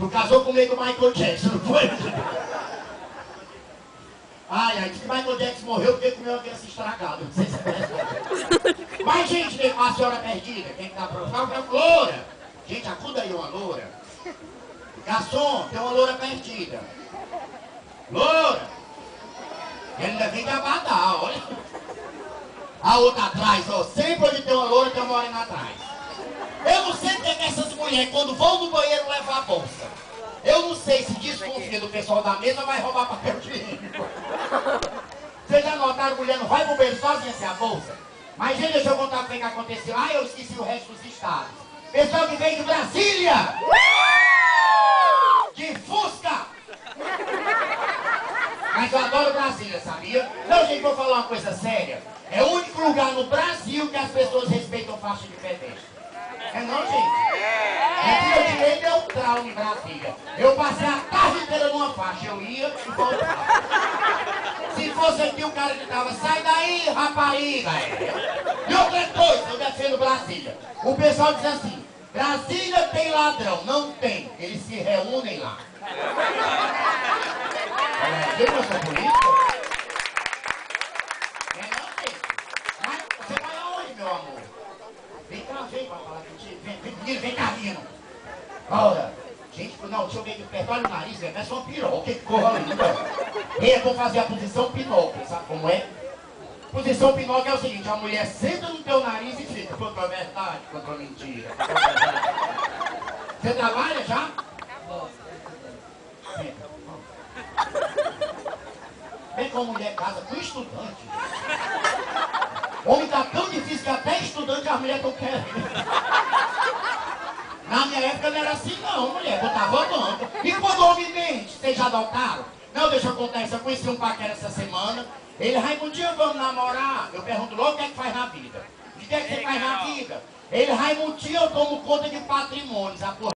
Tu casou comigo, Michael Jackson, não foi? Ai, diz que Michael Jackson morreu porque comeu uma criança estragada. Não sei se é verdade. Mas, gente, a senhora perdida, quem que dá pra falar? Loura! Gente, acuda aí uma loura. Garçom, tem uma loura perdida. Loura! Ele ainda vem de Abadá, olha. A outra atrás, ó. Sempre onde tem uma loura, tem uma morena atrás. Eu não sei porque que essas mulheres, quando vão no banheiro, levam a bolsa. Eu não sei se desconfia do pessoal da mesa vai roubar papel higiênico. Vocês já notaram, mulher não vai pro banheiro sozinha sem a bolsa? Mas, gente, deixa eu contar o que aconteceu. Ah, eu esqueci o resto dos estados. Pessoal que veio de Brasília! De Fusca! Mas eu adoro Brasília, sabia? Não, gente, vou falar uma coisa séria. É o único lugar no Brasil que as pessoas respeitam faixa de pedestre. É não, gente? É que eu tirei neutral em Brasília. Eu passei a tarde inteira numa faixa. Eu ia e voltava. Se fosse aqui o cara que tava, sai daí, rapariga. E outra coisa, eu defendo Brasília. O pessoal diz assim, Brasília tem ladrão. Não tem. Eles se reúnem lá. Quem gostou política? É não, gente. Mas você vai aonde, meu amor? Vem cá, vem pra falar contigo. Vem cá, menino. Olha, gente, não, deixa eu ver aqui perto. Olha o nariz, velho. Parece uma piroca. Que corra linda. Eu vou fazer a posição Pinóquio, sabe como é? Posição Pinóquio é o seguinte: a mulher senta no teu nariz e fica contra a verdade, contra a mentira. Você trabalha já? Senta. Vem com a mulher casa com estudante. Homem tá tão difícil que até estudante as mulheres estão querendo. Na minha época não era assim não, mulher. Botava banca. E quando o homem mente, vocês já adotaram? Não, deixa eu contar isso. Eu conheci um paquera essa semana. Ele, Raimundinho, vamos namorar? Eu pergunto logo o que é que faz na vida. O que é que você faz na vida? Ele, Raimundinho, eu tomo conta de patrimônios.